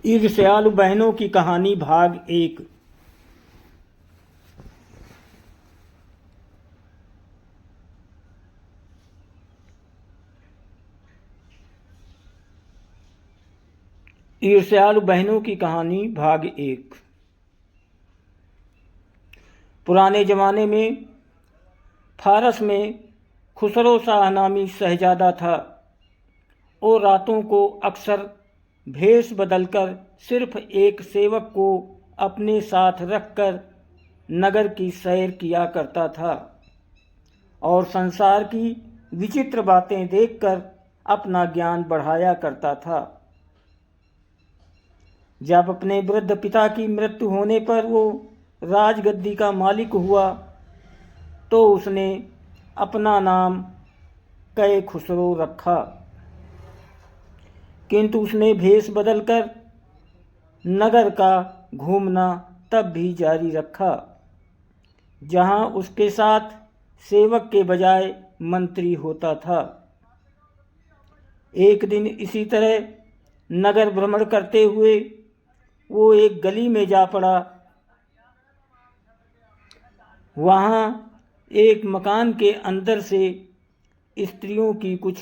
ईर्ष्यालु बहनों की कहानी भाग 1। ईर्ष्यालु बहनों की कहानी भाग 1। पुराने जमाने में फारस में खुसरो शाह नामी शहजादा था। वो रातों को अक्सर भेष बदलकर सिर्फ एक सेवक को अपने साथ रखकर नगर की सैर किया करता था और संसार की विचित्र बातें देखकर अपना ज्ञान बढ़ाया करता था। जब अपने वृद्ध पिता की मृत्यु होने पर वो राजगद्दी का मालिक हुआ तो उसने अपना नाम कै खुसरो रखा, किंतु उसने भेष बदलकर नगर का घूमना तब भी जारी रखा, जहां उसके साथ सेवक के बजाय मंत्री होता था। एक दिन इसी तरह नगर भ्रमण करते हुए वो एक गली में जा पड़ा। वहाँ एक मकान के अंदर से स्त्रियों की कुछ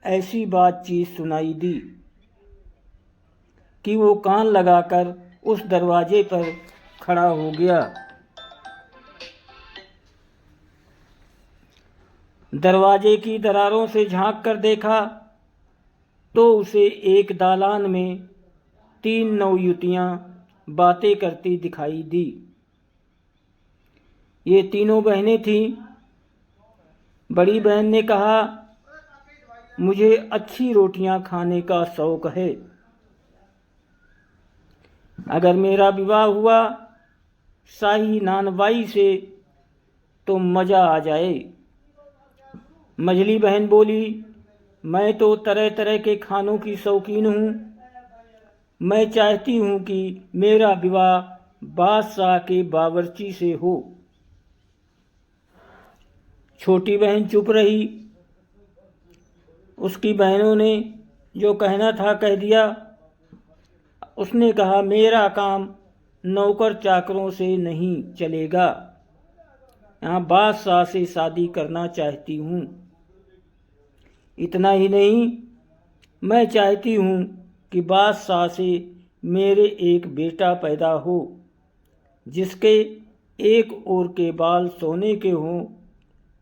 ऐसी बातचीत सुनाई दी कि वो कान लगाकर उस दरवाजे पर खड़ा हो गया। दरवाजे की दरारों से झांक कर देखा तो उसे एक दालान में 3 नवयुवतियां बातें करती दिखाई दी। ये तीनों बहनें थीं। बड़ी बहन ने कहा, मुझे अच्छी रोटियां खाने का शौक है। अगर मेरा विवाह हुआ शाही नानबाई से तो मज़ा आ जाए। मझली बहन बोली, मैं तो तरह तरह के खानों की शौकीन हूँ। मैं चाहती हूँ कि मेरा विवाह बादशाह के बावर्ची से हो। छोटी बहन चुप रही। उसकी बहनों ने जो कहना था कह दिया। उसने कहा, मेरा काम नौकर चाकरों से नहीं चलेगा। यहाँ बादशाह से शादी करना चाहती हूँ। इतना ही नहीं, मैं चाहती हूँ कि बादशाह से मेरे एक बेटा पैदा हो जिसके एक ओर के बाल सोने के हों,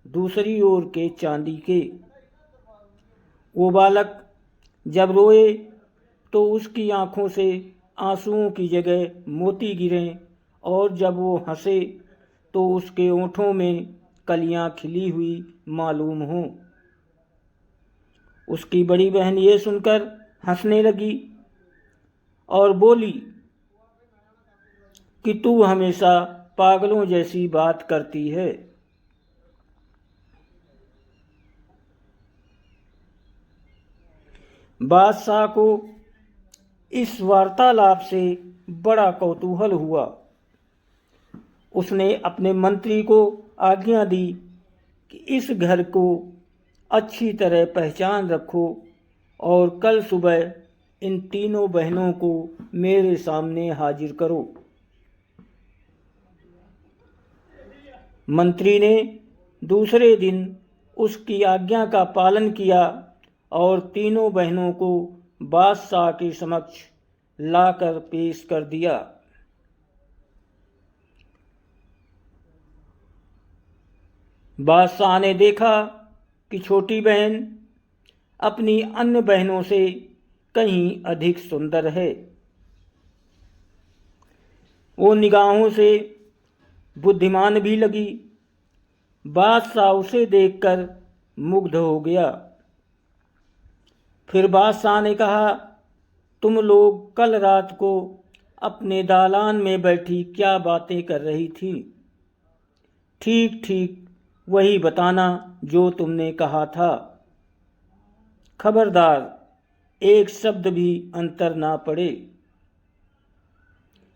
दूसरी ओर के चांदी के। वो बालक जब रोए तो उसकी आँखों से आंसुओं की जगह मोती गिरें और जब वो हंसे तो उसके ओंठों में कलियां खिली हुई मालूम हों। उसकी बड़ी बहन ये सुनकर हंसने लगी और बोली कि तू हमेशा पागलों जैसी बात करती है। बादशाह को इस वार्तालाप से बड़ा कौतूहल हुआ। उसने अपने मंत्री को आज्ञा दी कि इस घर को अच्छी तरह पहचान रखो और कल सुबह इन तीनों बहनों को मेरे सामने हाजिर करो। मंत्री ने दूसरे दिन उसकी आज्ञा का पालन किया और तीनों बहनों को बादशाह के समक्ष लाकर पेश कर दिया। बादशाह ने देखा कि छोटी बहन अपनी अन्य बहनों से कहीं अधिक सुंदर है। वो निगाहों से बुद्धिमान भी लगी। बादशाह उसे देखकर मुग्ध हो गया। फिर बादशाह ने कहा, तुम लोग कल रात को अपने दालान में बैठी क्या बातें कर रही थी? ठीक ठीक वही बताना जो तुमने कहा था। खबरदार एक शब्द भी अंतर ना पड़े।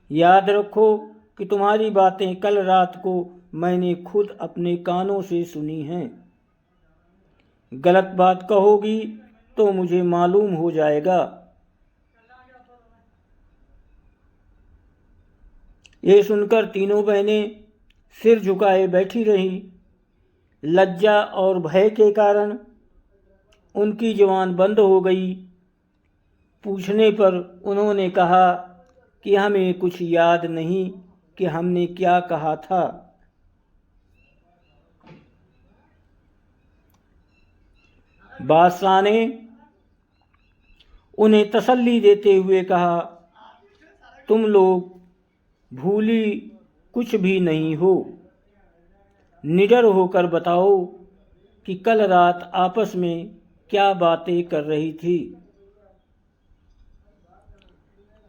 याद रखो कि तुम्हारी बातें कल रात को मैंने खुद अपने कानों से सुनी हैं। गलत बात कहोगी तो मुझे मालूम हो जाएगा। ये सुनकर तीनों बहनें सिर झुकाए बैठी रहीं। लज्जा और भय के कारण उनकी जुबान बंद हो गई। पूछने पर उन्होंने कहा कि हमें कुछ याद नहीं कि हमने क्या कहा था। बादशाह ने उन्हें तसल्ली देते हुए कहा, तुम लोग भूली कुछ भी नहीं हो। निडर होकर बताओ कि कल रात आपस में क्या बातें कर रही थी।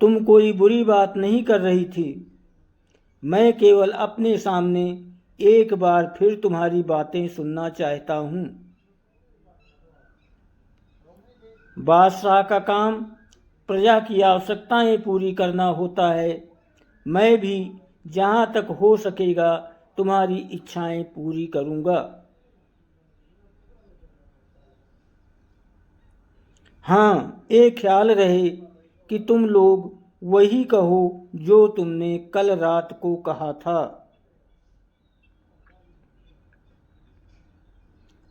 तुम कोई बुरी बात नहीं कर रही थी। मैं केवल अपने सामने एक बार फिर तुम्हारी बातें सुनना चाहता हूँ। बादशाह का काम प्रजा की आवश्यकताएं पूरी करना होता है। मैं भी जहाँ तक हो सकेगा तुम्हारी इच्छाएं पूरी करूँगा। हाँ, एक ख्याल रहे कि तुम लोग वही कहो जो तुमने कल रात को कहा था।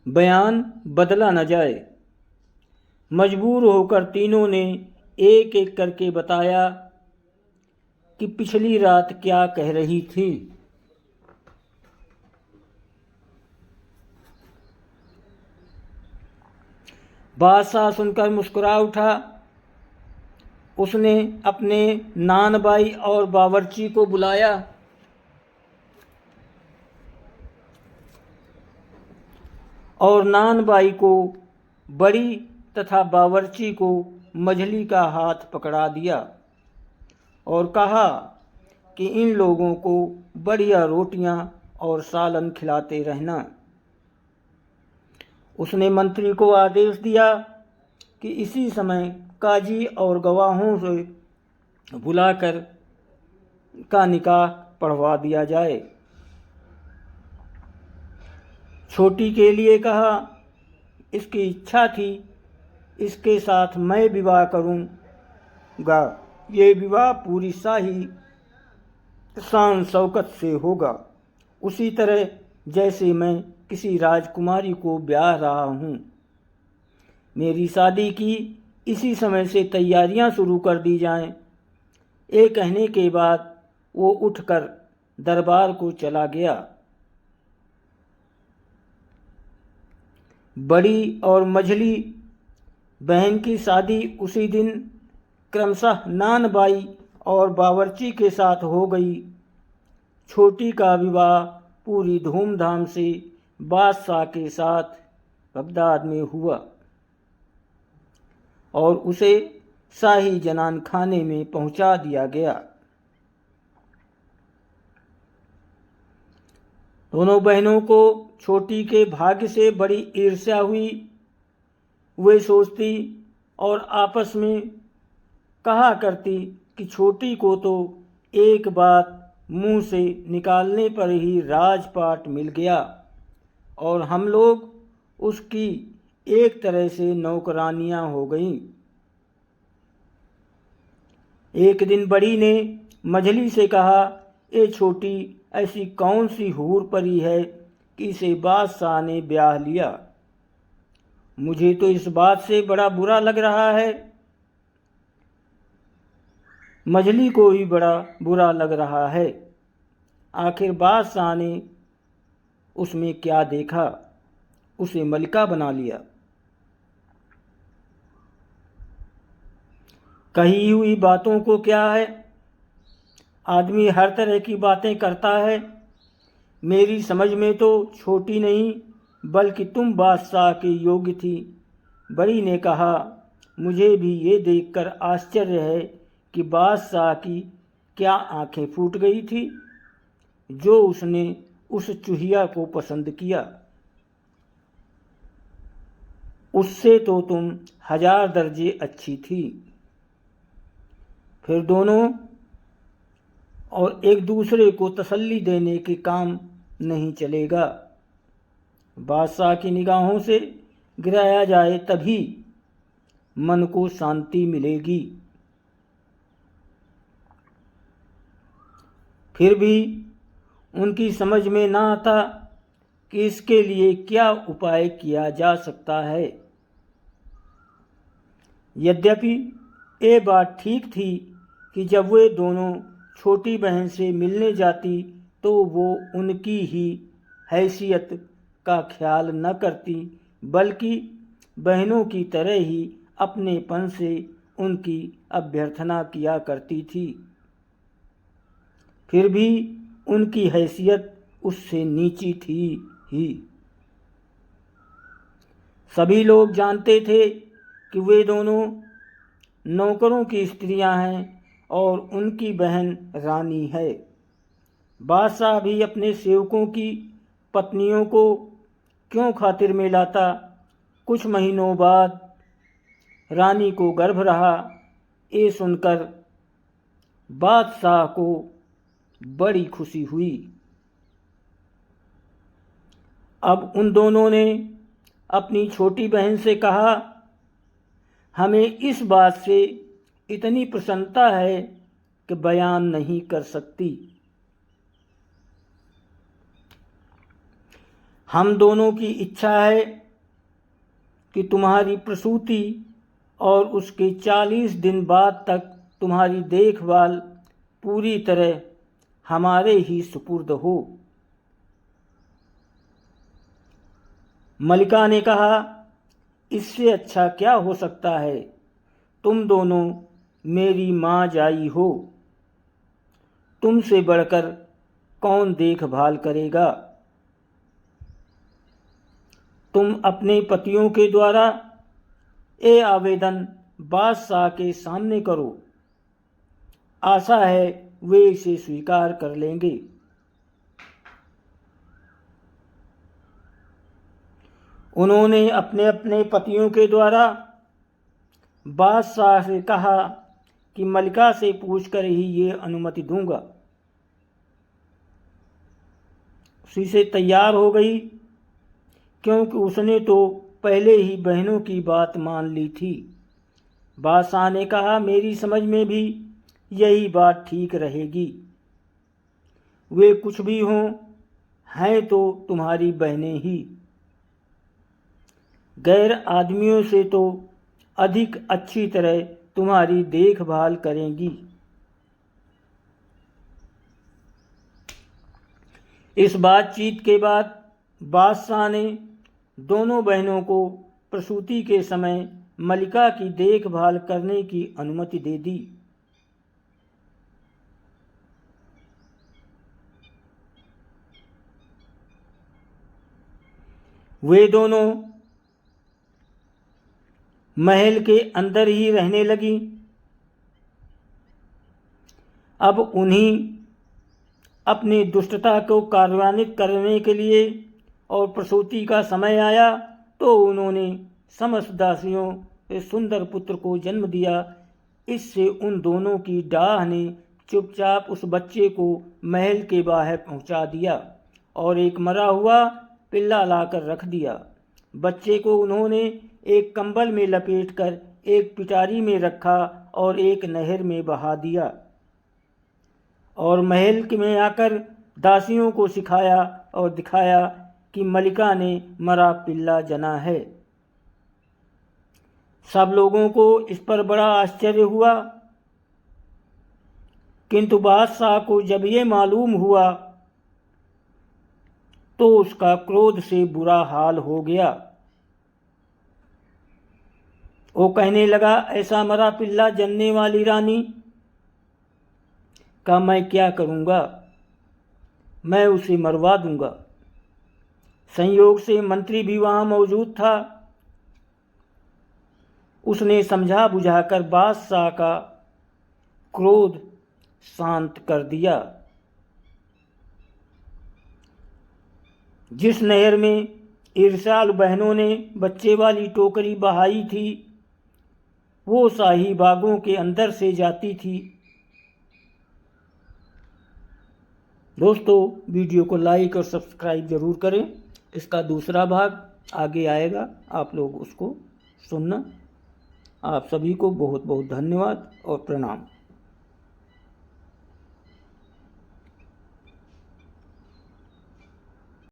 बयान बदला न जाए। मजबूर होकर तीनों ने एक एक करके बताया कि पिछली रात क्या कह रही थी। बादशाह सुनकर मुस्कुरा उठा। उसने अपने नानबाई और बावर्ची को बुलाया और नानबाई को बड़ी तथा बावर्ची को मझली का हाथ पकड़ा दिया और कहा कि इन लोगों को बढ़िया रोटियां और सालन खिलाते रहना। उसने मंत्री को आदेश दिया कि इसी समय काजी और गवाहों से बुलाकर का निकाह पढ़वा दिया जाए। छोटी के लिए कहा, इसकी इच्छा थी इसके साथ मैं विवाह करूंगा। ये विवाह पूरी शाही शान शौकत से होगा, उसी तरह जैसे मैं किसी राजकुमारी को ब्याह रहा हूँ। मेरी शादी की इसी समय से तैयारियां शुरू कर दी जाएं। ये कहने के बाद वो उठकर दरबार को चला गया। बड़ी और मझली बहन की शादी उसी दिन क्रमशः नानबाई और बावर्ची के साथ हो गई। छोटी का विवाह पूरी धूमधाम से बादशाह के साथ बगदाद में हुआ और उसे शाही जनान खाने में पहुंचा दिया गया। दोनों बहनों को छोटी के भाग्य से बड़ी ईर्ष्या हुई। वे सोचती और आपस में कहा करती कि छोटी को तो एक बात मुंह से निकालने पर ही राजपाट मिल गया और हम लोग उसकी एक तरह से नौकरानियां हो गईं। एक दिन बड़ी ने मझली से कहा, ये छोटी ऐसी कौन सी हूर परी है कि इसे बादशाह ने ब्याह लिया। मुझे तो इस बात से बड़ा बुरा लग रहा है। मझली को भी बड़ा बुरा लग रहा है। आखिर बादशाह ने उसमें क्या देखा, उसे मलिका बना लिया। कही हुई बातों को क्या है, आदमी हर तरह की बातें करता है। मेरी समझ में तो छोटी नहीं बल्कि तुम बादशाह के योग्य थी। बड़ी ने कहा, मुझे भी ये देखकर आश्चर्य है कि बादशाह की क्या आंखें फूट गई थी जो उसने उस चूहिया को पसंद किया। उससे तो तुम 1000 दर्जे अच्छी थी। फिर दोनों और एक दूसरे को तसल्ली देने के काम नहीं चलेगा। बादशाह की निगाहों से गिराया जाए तभी मन को शांति मिलेगी। फिर भी उनकी समझ में ना आता कि इसके लिए क्या उपाय किया जा सकता है। यद्यपि ये बात ठीक थी कि जब वे दोनों छोटी बहन से मिलने जाती तो वो उनकी ही हैसियत का ख्याल न करती, बल्कि बहनों की तरह ही अपनेपन से उनकी अभ्यर्थना किया करती थी। फिर भी उनकी हैसियत उससे नीची थी ही। सभी लोग जानते थे कि वे दोनों नौकरों की स्त्रियां हैं और उनकी बहन रानी है। बादशाह भी अपने सेवकों की पत्नियों को क्यों खातिर में लाता। कुछ महीनों बाद रानी को गर्भ रहा। ये सुनकर बादशाह को बड़ी खुशी हुई। अब उन दोनों ने अपनी छोटी बहन से कहा, हमें इस बात से इतनी प्रसन्नता है कि बयान नहीं कर सकती। हम दोनों की इच्छा है कि तुम्हारी प्रसूति और उसके 40 दिन बाद तक तुम्हारी देखभाल पूरी तरह हमारे ही सुपुर्द हो। मलिका ने कहा, इससे अच्छा क्या हो सकता है। तुम दोनों मेरी माँ जाई हो, तुमसे बढ़कर कौन देखभाल करेगा। तुम अपने पतियों के द्वारा ये आवेदन बादशाह के सामने करो। आशा है वे इसे स्वीकार कर लेंगे। उन्होंने अपने अपने पतियों के द्वारा बादशाह से कहा कि मलिका से पूछकर ही ये अनुमति दूंगा। उसी से तैयार हो गई, क्योंकि उसने तो पहले ही बहनों की बात मान ली थी। बादशाह ने कहा, मेरी समझ में भी यही बात ठीक रहेगी। वे कुछ भी हों, हैं तो तुम्हारी बहनें ही। गैर आदमियों से तो अधिक अच्छी तरह तुम्हारी देखभाल करेंगी। इस बातचीत के बाद बादशाह ने दोनों बहनों को प्रसूति के समय मलिका की देखभाल करने की अनुमति दे दी। वे दोनों महल के अंदर ही रहने लगी। अब उन्हीं अपनी दुष्टता को कार्यान्वित करने के लिए और प्रसूति का समय आया तो उन्होंने समस्त दासियों के सुंदर पुत्र को जन्म दिया। इससे उन दोनों की डाह ने चुपचाप उस बच्चे को महल के बाहर पहुंचा दिया और एक मरा हुआ पिल्ला लाकर रख दिया। बच्चे को उन्होंने एक कंबल में लपेटकर एक पिटारी में रखा और एक नहर में बहा दिया और महल में आकर दासियों को सिखाया और दिखाया कि मलिका ने मरा पिल्ला जना है। सब लोगों को इस पर बड़ा आश्चर्य हुआ, किंतु बादशाह को जब ये मालूम हुआ तो उसका क्रोध से बुरा हाल हो गया। वो कहने लगा, ऐसा मरा पिल्ला जनने वाली रानी का मैं क्या करूँगा, मैं उसे मरवा दूंगा। संयोग से मंत्री भी वहाँ मौजूद था। उसने समझा बुझाकर बादशाह का क्रोध शांत कर दिया। जिस नहर में ईर्ष्यालु बहनों ने बच्चे वाली टोकरी बहाई थी वो शाही बागों के अंदर से जाती थी। दोस्तों, वीडियो को लाइक और सब्सक्राइब ज़रूर करें। इसका दूसरा भाग आगे आएगा, आप लोग उसको सुनना। आप सभी को बहुत बहुत धन्यवाद और प्रणाम।